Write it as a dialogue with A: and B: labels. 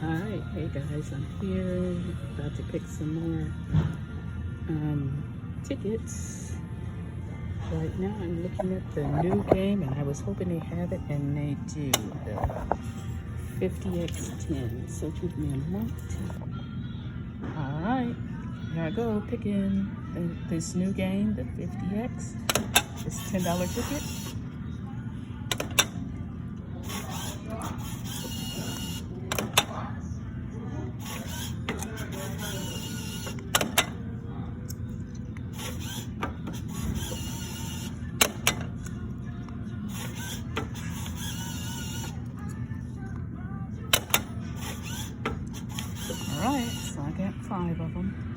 A: Alright, hey guys, I'm here about to pick some more tickets. Right now I'm looking at the new game and I was hoping they have it, and they do, the 50x10. So give me a moment. Alright, here I go, picking this new game, the 50x. It's $10 ticket. Alright, so I got 5 of them.